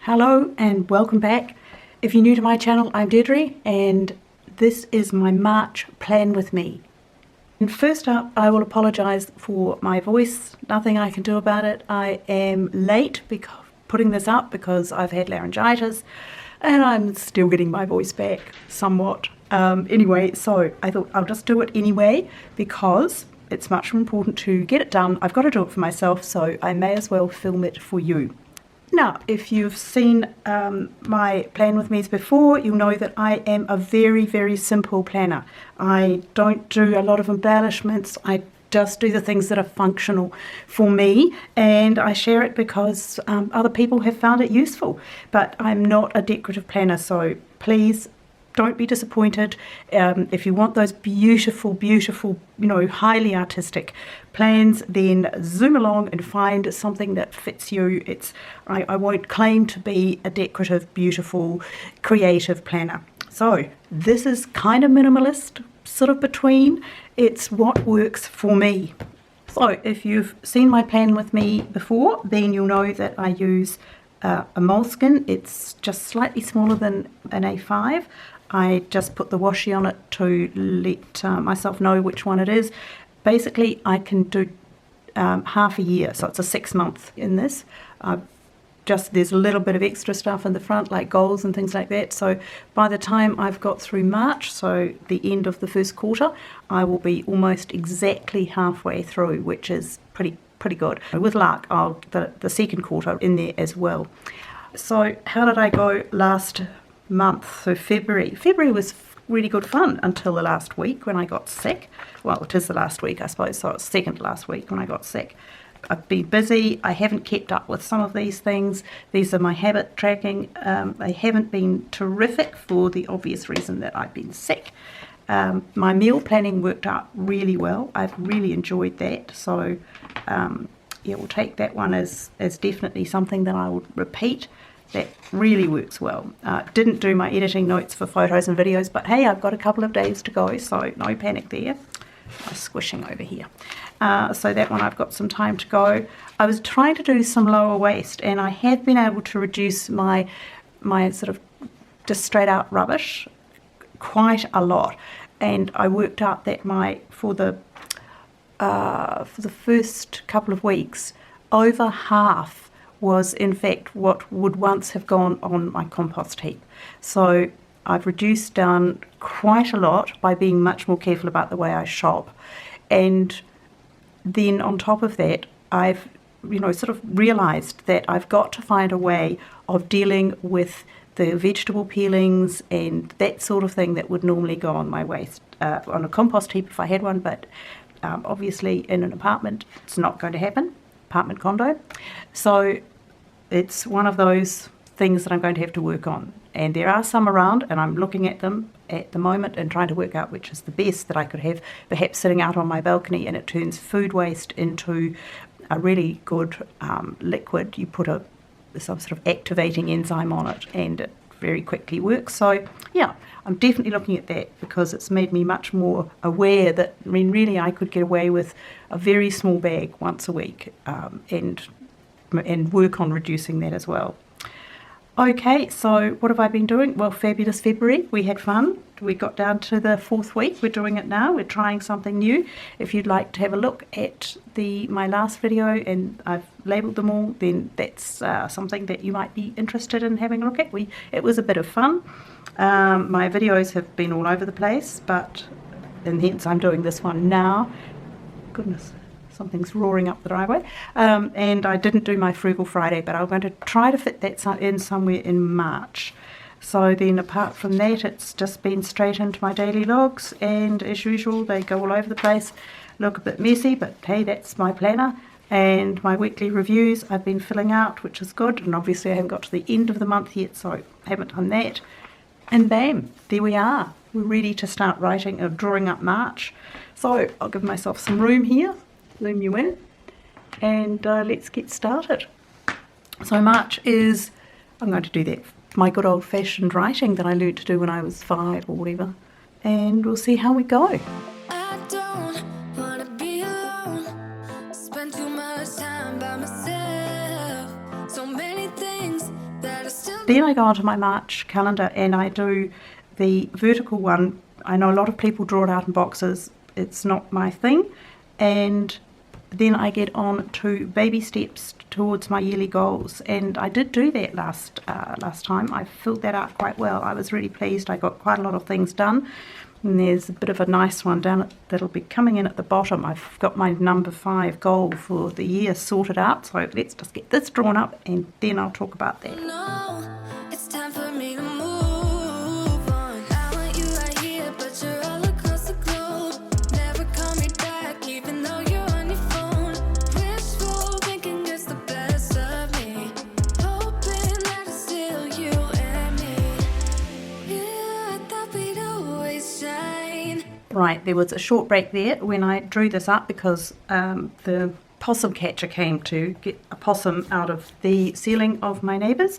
Hello and welcome back. If you're new to my channel, I'm Deirdre and this is my March plan with me. And first up, I will apologise for my voice. Nothing I can do about it. I am late putting this up because I've had laryngitis and I'm still getting my voice back somewhat. Anyway, so I thought I'll just do it anyway because it's much more important to get it done. I've got to do it for myself, so I may as well film it for you. Now, if you've seen my plan with me's before, you'll know that I am a very, very simple planner. I don't do a lot of embellishments. I just do the things that are functional for me, and I share it because other people have found it useful. But I'm not a decorative planner, so please don't be disappointed. If you want those beautiful, beautiful, highly artistic plans, then zoom along and find something that fits you. I won't claim to be a decorative, beautiful, creative planner. So this is kind of minimalist, sort of between. It's what works for me. So if you've seen my plan with me before, then you'll know that I use a moleskin. It's just slightly smaller than an A5. I just put the washi on it to let myself know which one it is. Basically, I can do half a year, so it's a 6-month in this. There's a little bit of extra stuff in the front, like goals and things like that. So by the time I've got through March, so the end of the first quarter, I will be almost exactly halfway through, which is pretty good. With luck, I'll the second quarter in there as well. So how did I go last month? So February was really good fun until the last week when I got sick. Well, it is the last week, I suppose, so it's second to last week when I got sick. I've been busy. I haven't kept up with some of these things. These are my habit tracking. They haven't been terrific for the obvious reason that I've been sick. My meal planning worked out really well. I've really enjoyed that. So we'll take that one as definitely something that I would repeat. That really works well. Didn't do my editing notes for photos and videos, but hey, I've got a couple of days to go, so no panic there. I'm squishing over here. So that one I've got some time to go. I was trying to do some lower waste, and I have been able to reduce my sort of just straight out rubbish quite a lot. And I worked out that for the first couple of weeks, over half was in fact what would once have gone on my compost heap. So I've reduced down quite a lot by being much more careful about the way I shop. And then on top of that, I've sort of realized that I've got to find a way of dealing with the vegetable peelings and that sort of thing that would normally go on my waste on a compost heap if I had one, but obviously in an apartment it's not going to happen, apartment condo. So it's one of those things that I'm going to have to work on. And there are some around, and I'm looking at them at the moment and trying to work out which is the best that I could have, perhaps sitting out on my balcony, and it turns food waste into a really good liquid. You put some sort of activating enzyme on it, and it very quickly works. So yeah, I'm definitely looking at that because it's made me much more aware that, really I could get away with a very small bag once a week and work on reducing that as well. Okay, so what have I been doing? Well, fabulous February. We had fun. We got down to the 4th week. We're doing it now. We're trying something new. If you'd like to have a look at my last video, and I've labelled them all, then that's something that you might be interested in having a look at. It was a bit of fun. My videos have been all over the place, and hence I'm doing this one now. Goodness. Something's roaring up the driveway. And I didn't do my Frugal Friday, but I'm going to try to fit that in somewhere in March. So then apart from that, it's just been straight into my daily logs, and as usual they go all over the place, look a bit messy, but hey, that's my planner. And my weekly reviews I've been filling out, which is good, and obviously I haven't got to the end of the month yet, so I haven't done that. And bam, there we are. We're ready to start writing or drawing up March. So I'll give myself some room here. Zoom you in, and let's get started. So March is, I'm going to do that, my good old-fashioned writing that I learned to do when I was 5 or whatever, and we'll see how we go. I don't wanna be alone, spend too much time by myself, so many things that Then I go onto my March calendar and I do the vertical one. I know a lot of people draw it out in boxes. It's not my thing. And then I get on to baby steps towards my yearly goals, and I did do that last time. I filled that out quite well. I was really pleased. I got quite a lot of things done, and there's a bit of a nice one down that'll be coming in at the bottom. I've got my number 5 goal for the year sorted out, so let's just get this drawn up and then I'll talk about that. No, it's time for me to move on. I want you right here, but you're all across the globe. Never call me back, even though you're on your phone. Wishful thinking gets the best of me, hoping that it's still you and me. Yeah, I thought we'd always shine. Right, there was a short break there when I drew this up because the possum catcher came to get a possum out of the ceiling of my neighbours.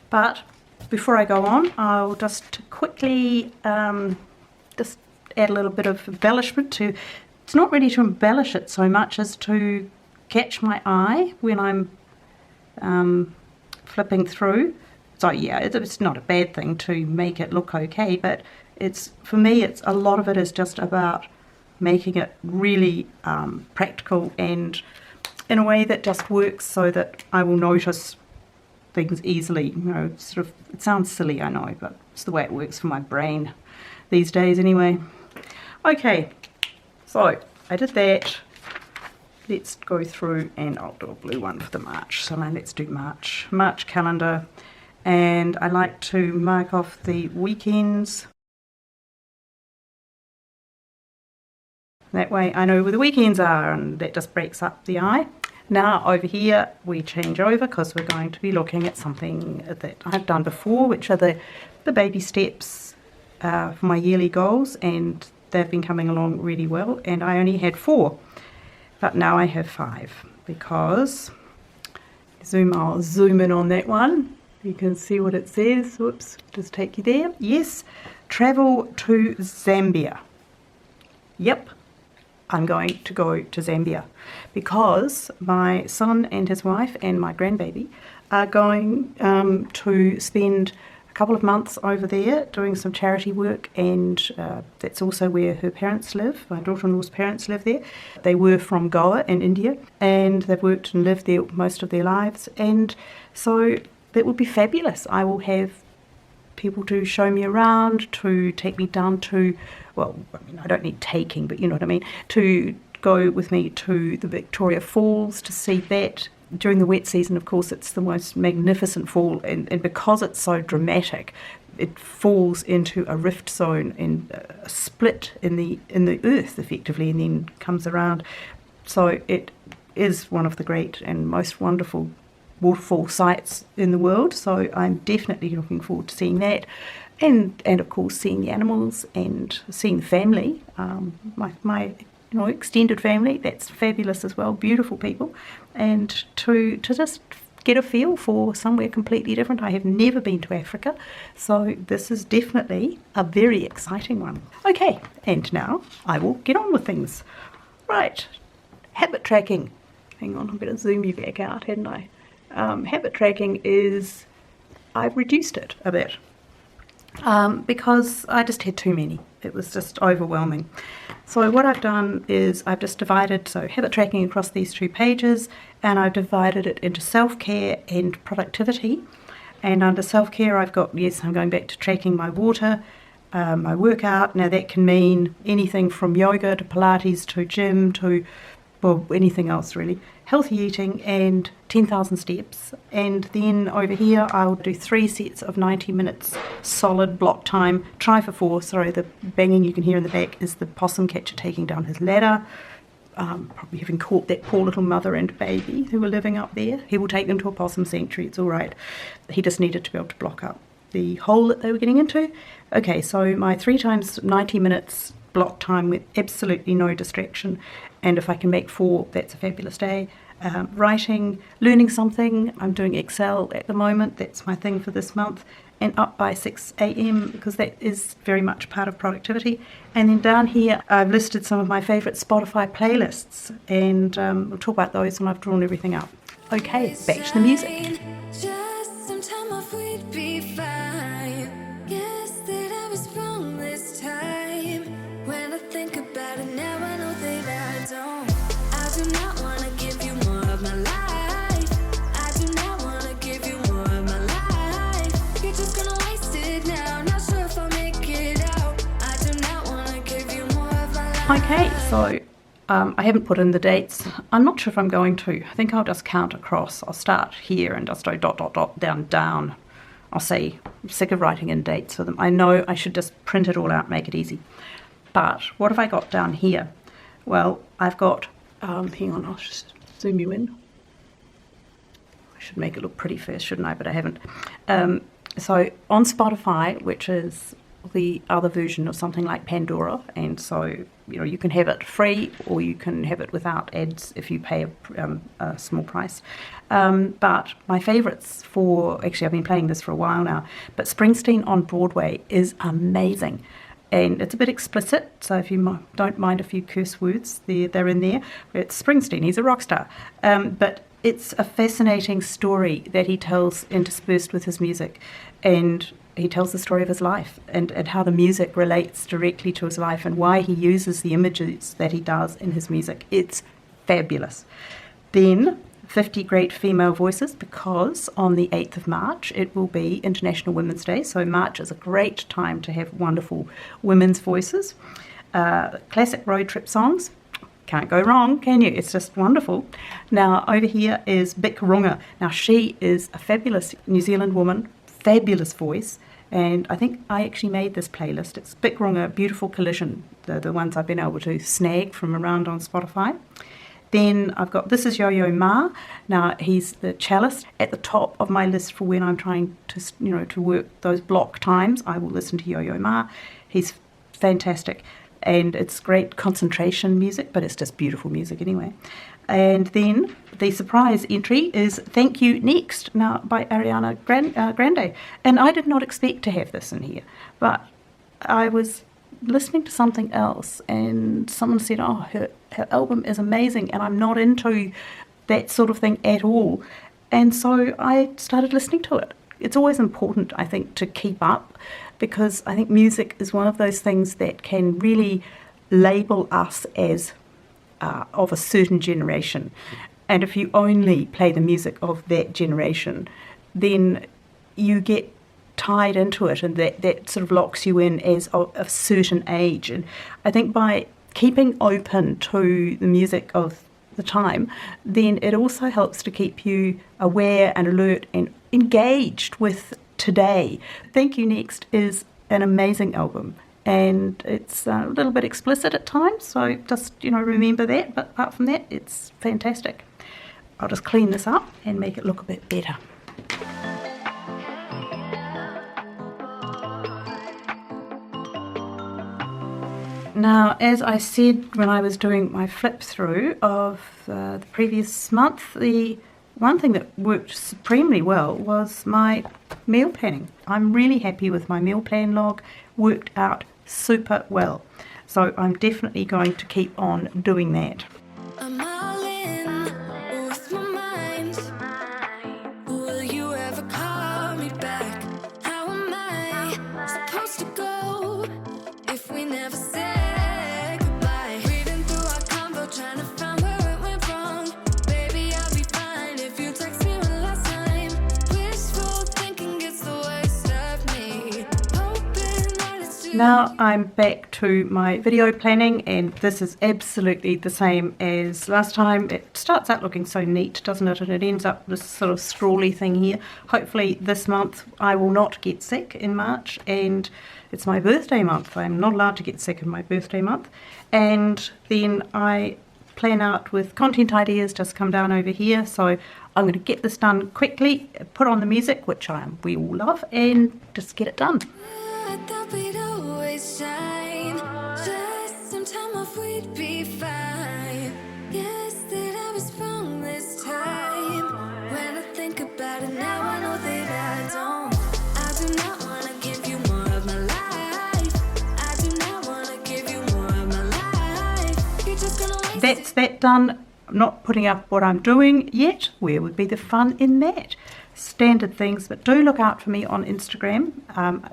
But before I go on, I'll just quickly just add a little bit of embellishment to. It's not really to embellish it so much as to catch my eye when I'm flipping through. So yeah, it's not a bad thing to make it look okay, but it's, for me, it's a lot of it is just about making it really practical and in a way that just works so that I will notice things easily. You know, sort of, it sounds silly, I know, but it's the way it works for my brain these days anyway. Okay, so I did that. Let's go through and I'll do a blue one for the March. So now let's do March calendar, and I like to mark off the weekends. That way I know where the weekends are, and that just breaks up the eye. Now over here we change over because we're going to be looking at something that I've done before, which are the baby steps for my yearly goals, and they've been coming along really well, and I only had 4, but now I have 5 because I'll zoom in on that one. You can see what it says. Whoops, just take you there. Yes, travel to Zambia. Yep, I'm going to go to Zambia because my son and his wife and my grandbaby are going to spend a couple of months over there doing some charity work, and that's also where her parents live. My daughter-in-law's parents live there. They were from Goa in India, and they've worked and lived there most of their lives, and so that would be fabulous. I will have people to show me around, to take me down to, well, I mean, I don't need taking, but you know what I mean, to go with me to the Victoria Falls to see that. During the wet season, of course, it's the most magnificent fall, and because it's so dramatic, it falls into a rift zone and a split in the earth, effectively, and then comes around. So it is one of the great and most wonderful waterfall sites in the world, so I'm definitely looking forward to seeing that, and of course seeing the animals and seeing the family, my extended family. That's fabulous as well, beautiful people, and to just get a feel for somewhere completely different. I have never been to Africa, so this is definitely a very exciting one. Okay, and now I will get on with things. Right, habit tracking. Hang on, I'm going to zoom you back out, hadn't I? Habit tracking is, I've reduced it a bit because I just had too many. It was just overwhelming. So what I've done is I've just divided habit tracking across these 2 pages, and I've divided it into self-care and productivity. And under self-care I've got, yes, I'm going back to tracking my water, my workout. Now that can mean anything from yoga to Pilates to gym to, well, anything else really. Healthy eating and 10,000 steps. And then over here I'll do 3 sets of 90 minutes solid block time. Try for 4. Sorry, the banging you can hear in the back is the possum catcher taking down his ladder. Probably having caught that poor little mother and baby who were living up there. He will take them to a possum sanctuary, it's all right. He just needed to be able to block up the hole that they were getting into. Okay, so my 3 times 90 minutes block time with absolutely no distraction, and if I can make 4, that's a fabulous day. Writing, learning something. I'm doing Excel at the moment, that's my thing for this month, and up by 6 a.m. because that is very much part of productivity. And then down here I've listed some of my favourite Spotify playlists, and we'll talk about those when I've drawn everything up. Okay, back to the music. Just some time off with be fine. Guess that I was wrong this time. When I think about it now, I know that I don't. I do not want to give you more of my life. I do not want to give you more of my life. You're just gonna waste it now. Not sure if I'll make it out. I do not want to give you more of my life. Okay, so I haven't put in the dates. I'm not sure if I'm going to. I think I'll just count across. I'll start here and just go dot, dot, dot, down. I'll see. I'm sick of writing in dates for them. I know I should just print it all out, make it easy. But what have I got down here? Well, I've got, hang on, I'll just zoom you in. I should make it look pretty first, shouldn't I? But I haven't. So on Spotify, which is the other version of something like Pandora, and so you can have it free or you can have it without ads if you pay a small price. But my favourites actually I've been playing this for a while now, but Springsteen on Broadway is amazing. And it's a bit explicit, so if you don't mind a few curse words, they're in there. It's Springsteen, he's a rock star. But it's a fascinating story that he tells interspersed with his music. And he tells the story of his life and how the music relates directly to his life and why he uses the images that he does in his music. It's fabulous. Then 50 great female voices, because on the 8th of March it will be International Women's Day, so March is a great time to have wonderful women's voices. Classic road trip songs, can't go wrong, can you? It's just wonderful. Now over here is Bic Runga. Now she is a fabulous New Zealand woman, fabulous voice, and I think I actually made this playlist. It's Bic Runga, Beautiful Collision, the ones I've been able to snag from around on Spotify. Then I've got This Is Yo-Yo Ma. Now he's the cellist at the top of my list for when I'm trying to to work those block times. I will listen to Yo-Yo Ma. He's fantastic, and it's great concentration music, but it's just beautiful music anyway. And then the surprise entry is Thank You Next, now by Ariana Grande. And I did not expect to have this in here, but I was listening to something else and someone said, oh, her album is amazing, and I'm not into that sort of thing at all. And so I started listening to it. It's always important, I think, to keep up, because I think music is one of those things that can really label us as of a certain generation. And if you only play the music of that generation, then you get tied into it, and that sort of locks you in as of a certain age. And I think by keeping open to the music of the time, then it also helps to keep you aware and alert and engaged with today. Thank You Next is an amazing album, and it's a little bit explicit at times, so just remember that. But apart from that, it's fantastic. I'll just clean this up and make it look a bit better. Now, as I said when I was doing my flip through of the previous month, the one thing that worked supremely well was my meal planning. I'm really happy with my meal plan log, worked out super well. So I'm definitely going to keep on doing that. I'm all in with my mind. Will you ever call me back? How am I supposed to go if we never said goodbye? Reading through our convo, trying to find where it went wrong. Baby, I'll be fine if you text me one last time. Wishful thinking gets the worst of me. Hoping that it's too Now I'm back to my video planning, and this is absolutely the same as last time. It starts out looking so neat, doesn't it? And it ends up this sort of scrawly thing here. Hopefully this month I will not get sick in March, and it's my birthday month. I'm not allowed to get sick in my birthday month. And then I plan out with content ideas, just come down over here. So I'm going to get this done quickly, put on the music, which we all love, and just get it done. I thought we'd always shine. Just some time off, we'd be fine. Guess that I was wrong this time. When I think about it now, I know that I don't. I do not want to give you more of my life. I do not want to give you more of my life. You're just gonna waste That's that done. I'm not putting up what I'm doing yet. Where would be the fun in that? standard things, but do look out for me on Instagram.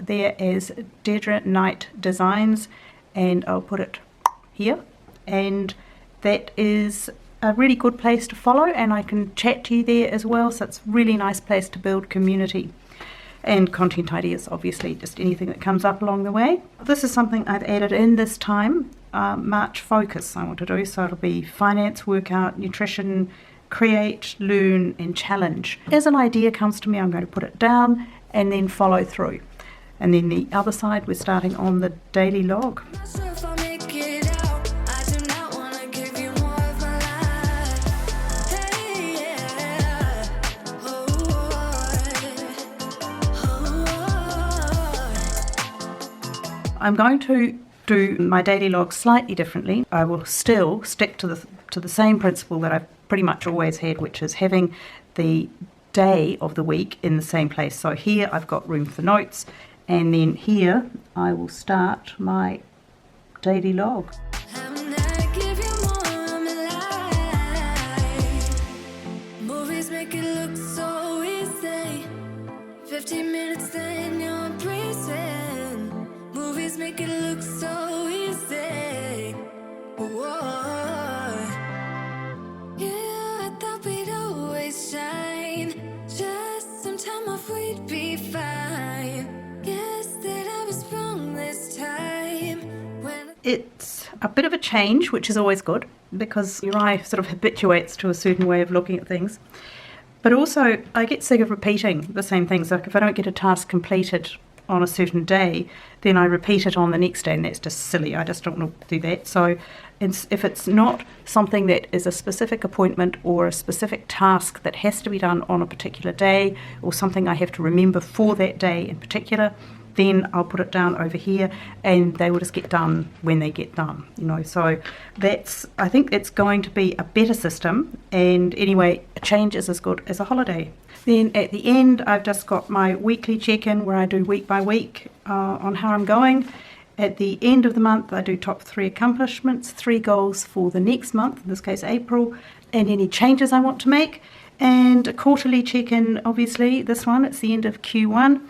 There is Deirdre Knight Designs, and I'll put it here, and that is a really good place to follow, and I can chat to you there as well, so it's a really nice place to build community and content ideas, obviously, just anything that comes up along the way. This is something I've added in this time, March focus I want to do, so it'll be finance, workout, nutrition, create, learn and challenge. As an idea comes to me, I'm going to put it down and then follow through. And then the other side, we're starting on the daily log. Not sure if I'll make it out. I do not wanna give you more of my life. Hey, yeah. Oh, oh. I'm going to do my daily log slightly differently. I will still stick to the same principle that I've pretty much always had, which is having the day of the week in the same place. So here I've got room for notes, and then here I will start my daily log. I'm gonna give you more of my life. Movies make it look so easy. 15 minutes then you're breezing. Movies make it look so easy. Whoa. Yeah, I thought we'd always shine. Just some time off, we'd be fine. Guess that I was wrong this time. When It's a bit of a change, which is always good, because your eye sort of habituates to a certain way of looking at things. But also, I get sick of repeating the same things. Like if I don't get a task completed on a certain day, then I repeat it on the next day, and that's just silly. I just don't want to do that. So if it's not something that is a specific appointment or a specific task that has to be done on a particular day, or something I have to remember for that day in particular, then I'll put it down over here, and they will just get done when they get done, you know. So I think it's going to be a better system, and anyway, a change is as good as a holiday. Then at the end, I've just got my weekly check-in where I do week by week on how I'm going. At the end of the month, I do top 3 accomplishments, 3 goals for the next month, in this case April, and any changes I want to make. And a quarterly check-in, obviously, this one, it's the end of Q1.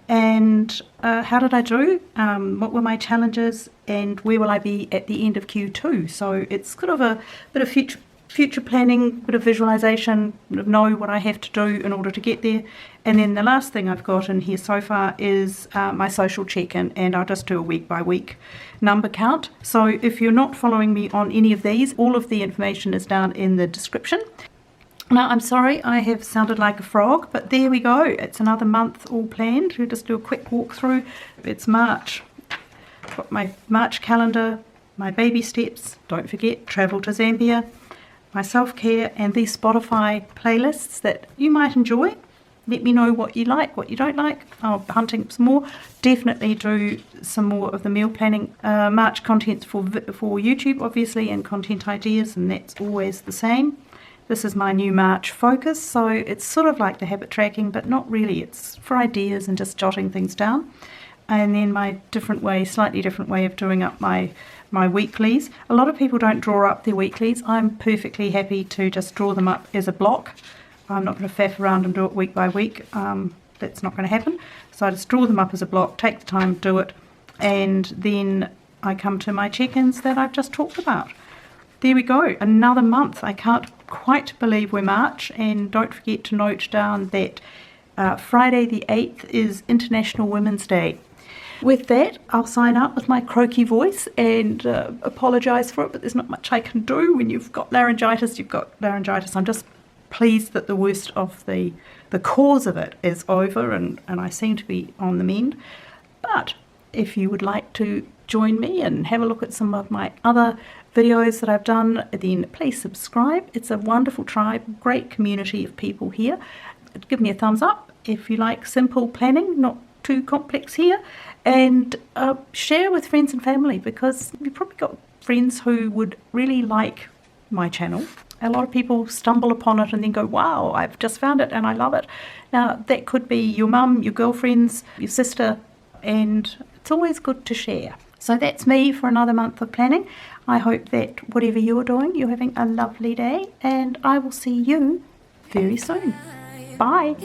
And how did I do? What were my challenges? And where will I be at the end of Q2? So it's kind of a bit of future planning, bit of visualization, bit of know what I have to do in order to get there. And then the last thing I've got in here so far is my social check-in, and I'll just do a week by week number count. So if you're not following me on any of these, all of the information is down in the description. Now, I'm sorry I have sounded like a frog, but there we go. It's another month all planned. We'll just do a quick walkthrough. It's March. Got my March calendar, my baby steps, don't forget, travel to Zambia, my self-care, and these Spotify playlists that you might enjoy. Let me know what you like, what you don't like. Oh, hunting some more. Definitely do some more of the meal planning March contents for YouTube, obviously, and content ideas, and that's always the same. This is my new March focus, so it's sort of like the habit tracking, but not really. It's for ideas and just jotting things down. And then my slightly different way of doing up my weeklies. A lot of people don't draw up their weeklies. I'm perfectly happy to just draw them up as a block. I'm not going to faff around and do it week by week. That's not going to happen. So I just draw them up as a block, take the time, do it, and then I come to my check-ins that I've just talked about. There we go, another month. I can't quite believe we're March, and don't forget to note down that Friday the 8th is International Women's Day. With that, I'll sign up with my croaky voice and apologise for it, but there's not much I can do. When you've got laryngitis, you've got laryngitis. I'm just pleased that the worst of the cause of it is over, and I seem to be on the mend. But if you would like to join me and have a look at some of my other videos that I've done, then please subscribe. It's a wonderful tribe, great community of people here. Give me a thumbs up if you like simple planning, not too complex here, and share with friends and family, because you've probably got friends who would really like my channel. A lot of people stumble upon it and then go, wow, I've just found it and I love it. Now, that could be your mum, your girlfriends, your sister, and it's always good to share. So that's me for another month of planning. I hope that whatever you're doing, you're having a lovely day, and I will see you very soon. Bye.